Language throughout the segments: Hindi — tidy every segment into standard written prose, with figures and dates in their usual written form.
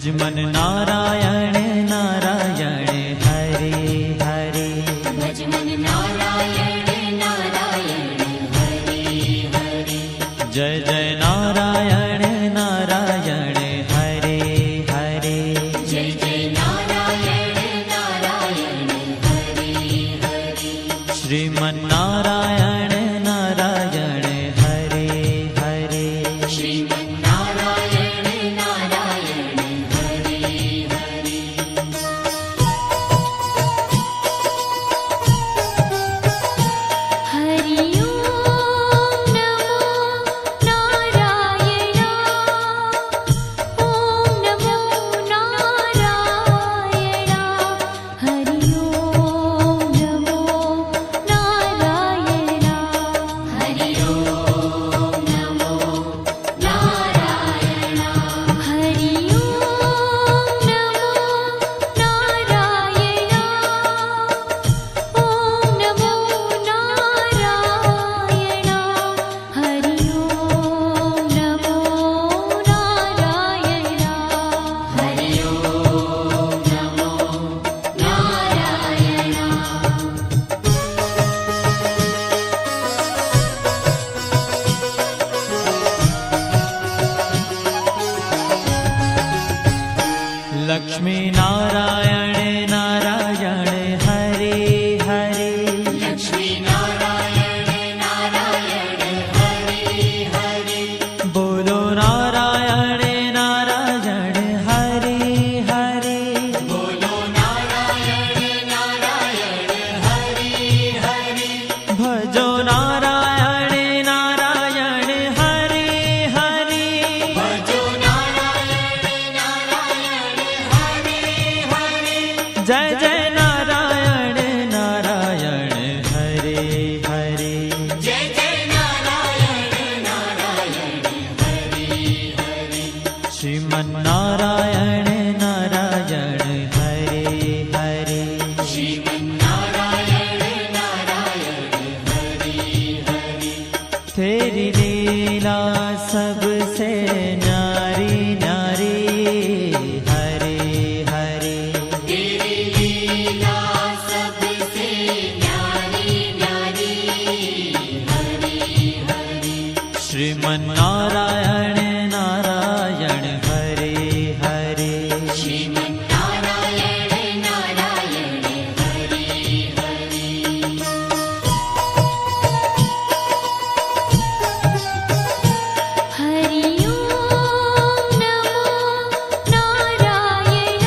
भजमन नारायण नारायण हरे हरे। भजमन नारायण नारायण हरे हरे। जय जय नारायण नारायण हरे हरे। जय जय नारायण नारायण हरे हरे। श्रीमन नारायण नारायण हरे हरे। श्रीमन नारायण नारायण हरे हरे। हरि ओम नमो नारायण। ओम नमो नारायण। हरि ओम नमो नारायण। हरि ओम नमो नारायण। हरि ओम नमो नारायण। ओम नमो नारायण। हरि ओम नमो नारायण। हरि ओम नमो नारायण। लक्ष्मी नारायण नारायण हरे हरे। लक्ष्मी नारायण नारायण हरे हरे। बोलो नारायण नारायण हरे हरे। बोलो नारायण नारायण हरे हरे। भजो नारायण नारायण हरे हरे। भजो नारायण नारायण हरे हरे। जय जय नारायण नारायण हरे हरे। जय जय नारायण नारायण हरे हरे। श्रीमन नारायण नारायण हरे हरे। श्रीमन नारायण नारायण हरे हरे। तेरी लीला सबसे न्यारी न्यारी हरे हरे। तेरी लीला सबसे न्यारी न्यारी हरे हरे। श्रीमन नारायण नारायण हरे हरे। श्रीमन नारायण नारायण हरे हरे। हरि ओम नमो नारायण।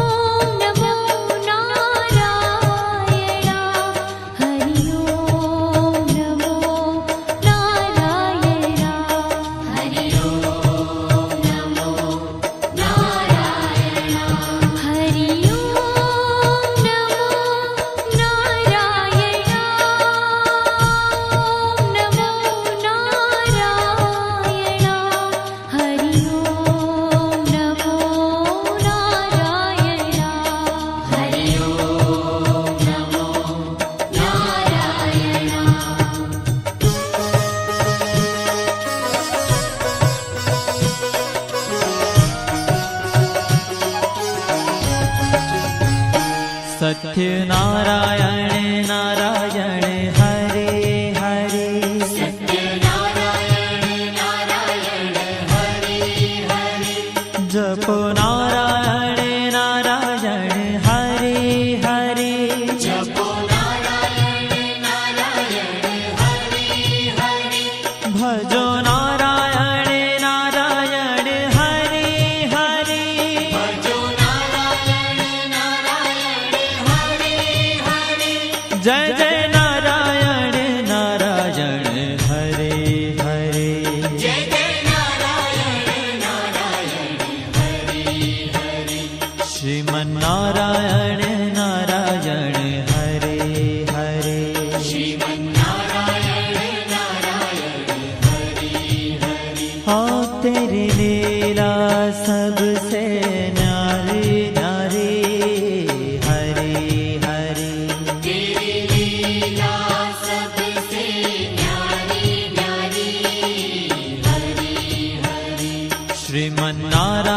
ओम नमो नारायण। हरि ओम नमो नारायण। हरि ओम नमो नारायण। हरि ओम नमो नारायण। ओम नमो नारायण। हरि ओम नमो नारायण। हरि ओम नमो सत्य नारायण नारायण हरे हरे। सत्य नारायण नारायण हरे हरे। जपो नारायण नारायण हरे हरे। जपो नारायण नारायण हरे हरे। भजो नारायण नारायण हरे हरे। भजो नारायण नारायण हरे हरे। जय जय नारायण नारायण हरे हरे। जय जय नारायण नारायण हरे हरे। श्रीमन नारायण नारायण हरे हरे। श्रीमन नारायण नारायण हरे हरे। हाँ तेरी लीला सबसे न्यारी न्यारी हरे हरे। तेरी लीला सबसे न्यारी न्यारी हरे हरे। श्रीमन नारायण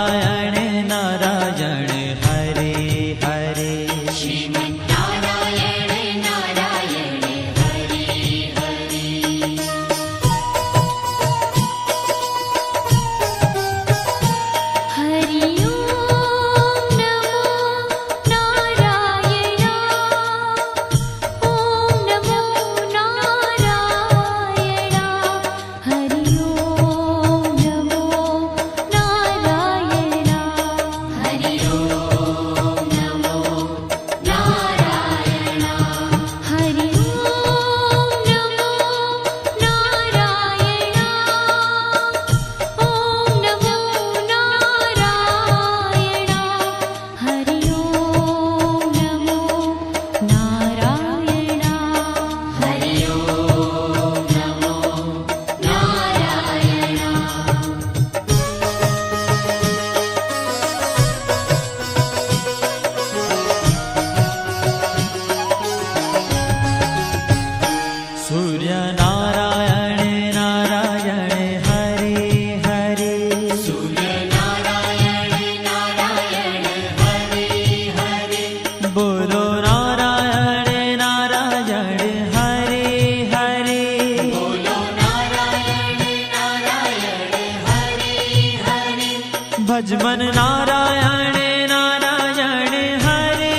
ભજમન નારાયણ નારાયણ હરે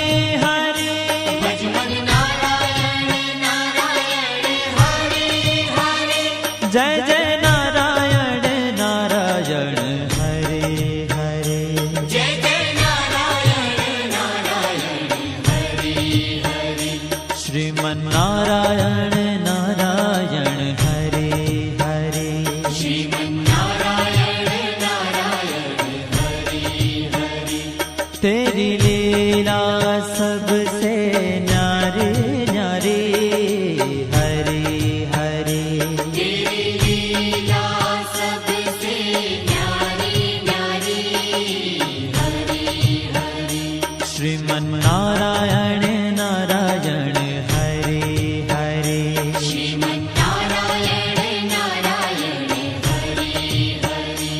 હરે ભજમન નારાયણ નારાયણ હરે હરે જય જય નારાયણ નારાયણ હરે હરે જય જય નારાયણ નારાયણ હરે હરે શ્રીમન નારાયણ નારાયણ હરે હરે શ્રીમન નારાયણ નારાયણ હરે હરે तेरी लीला सबसे न्यारी न्यारी हरे हरे तेरी लीला सबसे न्यारी न्यारी हरे हरे श्रीमन नारायण नारायण हरे हरे श्रीमन नारायण नारायण हरे हरे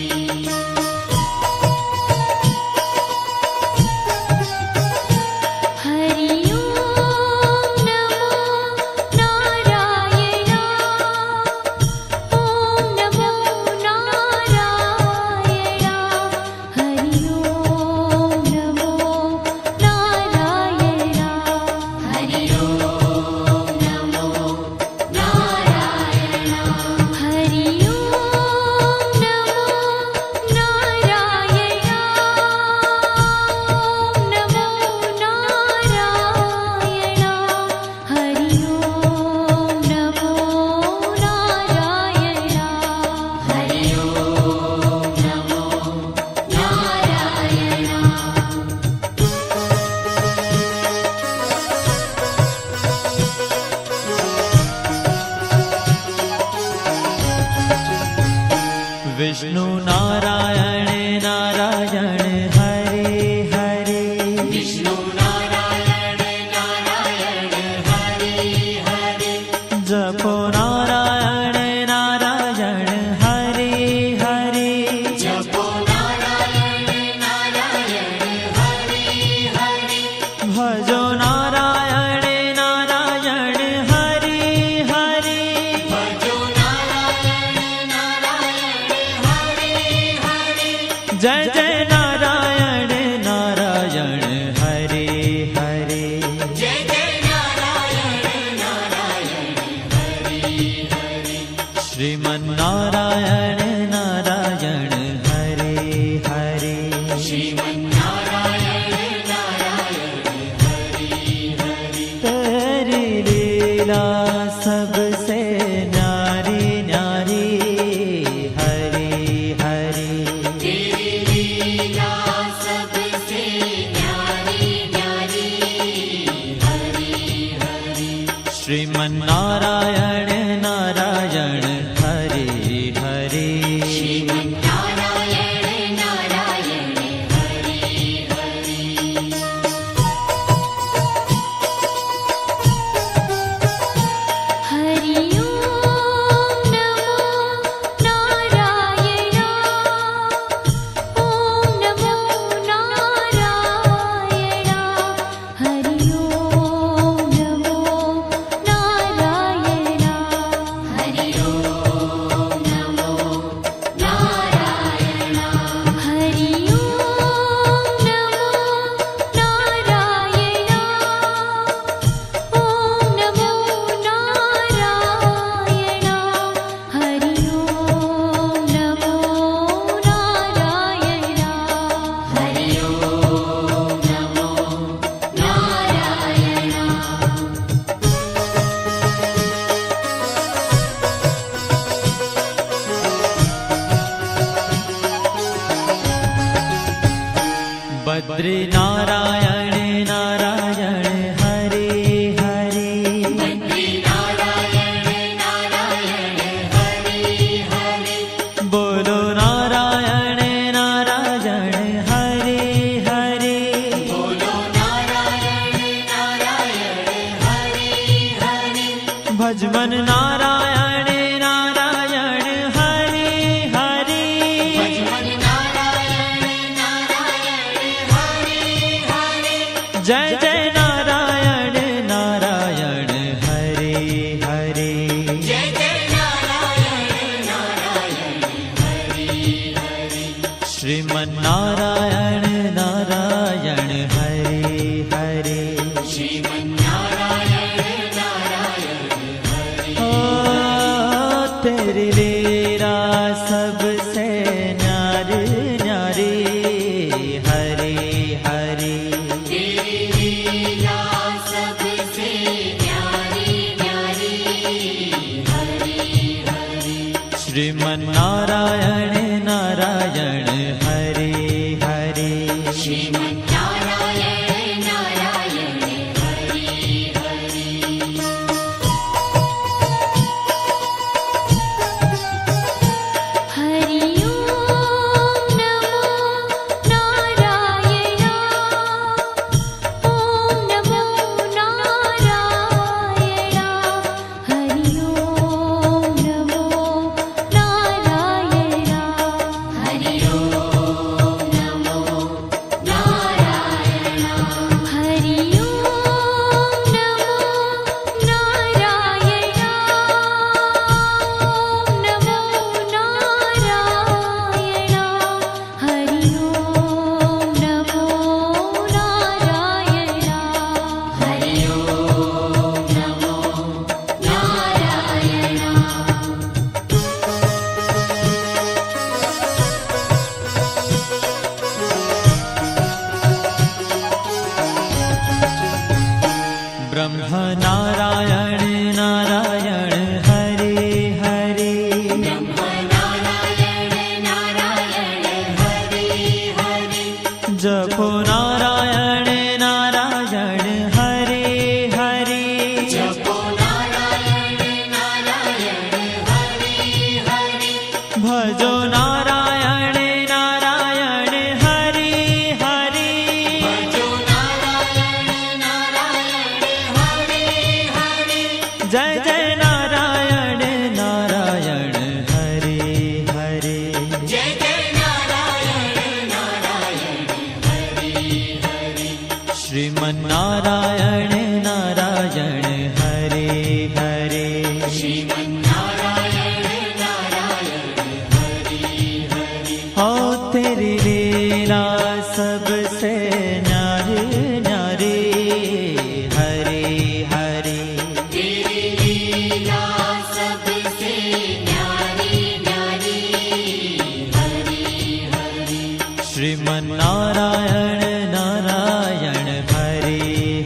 हरि ओम नमो नारायण ओम नमो नारायण हरि ओम नमो नारायण हरि ओम नमो नारायण हरि ओम नमो नारायण ओम नमो नारायण हरि ओम नमो नारायण हरि ओम नमो नारायण विष्णु नारायण नारायण हरे हरे विष्णु नारायण नारायण हरे हरे जपो नारायण नारायण हरे हरे जपो नारायण नारायण हरे हरे भजो नारायण नारायण हरे हरे भजो नारायण नारायण हरे हरे जय जय नारायण नारायण हरे हरे जय जय नारायण नारायण हरे हरे श्रीमन नारायण नारायण हरे हरे श्रीमन नारायण नारायण हरे हरे तेरी लीला सबसे न्यारी न्यारी हरे हरे तेरी लीला सबसे न्यारी न्यारी हरे हरे श्रीमन नारायण नारायण हरे हरे श्रीमन नारायण नारायण हरे हरे हरि ओम नमो नारायण ओम नमो नारायण हरि ओम नमो नारायण हरि ओम नमो नारायण हरि ओम नमो नारायण ओम नमो नारायण हरि ओम नमो नारायण हरि ओम नमो नारायण बद्री नारायण नारायण हरे हरे बद्री नारायण नारायण हरे हरे बोलो नारायण नारायण हरे हरे बोलो नारायण नारायण हरे हरे भजमन नारायण नारायण हरे हरे भजमन नारायण नारायण हरे श्रीमन्नारायण नारायण हरे हरे श्रीमन्नारायण नारायण हरे ओ तेरी लीला सबसे न्यारी न्यारी हरे हरे तेरी लीला सबसे न्यारी न्यारी हरे हरे श्रीमन्नारायण नारायण हरे हरे श्रीमन्नारायण नारायण हरे हरे हरि ओम नमो नारायण ओम नमो नारायण हरि ओम नमो नारायण हरि ओम नमो नारायण हरि ओम नमो नारायण ओम नमो नारायण हरि ओम नमो नारायण हरि ओम नमो नारायण ब्रह्म नारायण नारायण हरे हरे नारायण नारायण हरे हरे जपो नारायण नारायण हरे हरे जपो नारायण नारायण हरे हरे भजो नारायण नारायण हरे हरे भजो नारायण नारायण हरे हरे जय जय नारायण नारायण हरे हरे जय जय नारायण नारायण हरे हरे श्रीमन्नारायण नारायण हरे हरे श्रीमन्नारायण नारायण हरे हरे हो तेरी लीला सबसे न्यारी न्यारी हरे हरे तेरी लीला सबसे न्यारी न्यारी हरे हरे श्रीमन्नारायण नारायण हरे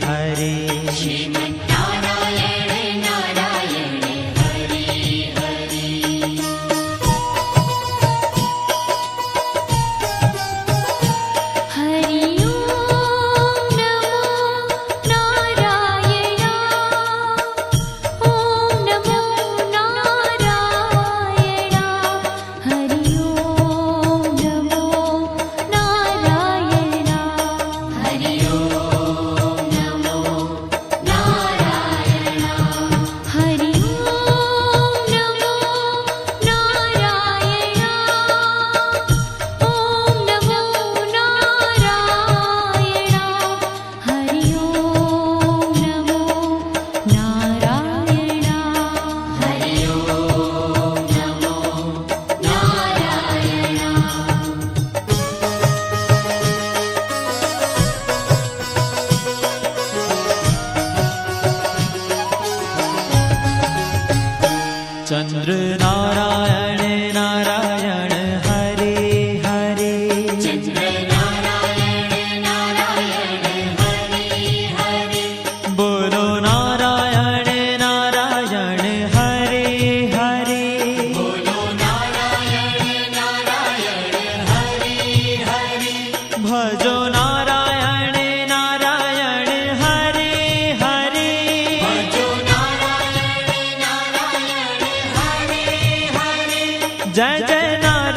हरे श्रीमन्नारायण नारायण हरे हरे हरि ओम नमो नारायण ओम नमो नारायण हरि ओम नमो नारायण हरि ओम नमो नारायण हरि ओम नमो नारायण ओम नमो नारायण हरि ओम नमो नारायण हरि ओम नमो नारायण चंद्र नारायण नारायण हरे हरे चंद्र नारायण नारायण हरे हरे बोलो नारायण नारायण हरे हरे बोलो नारायण नारायण हरे हरे भजो नारायण नारायण हरे हरे भजो नारायण नारायण हरे हरे जय जय नारायण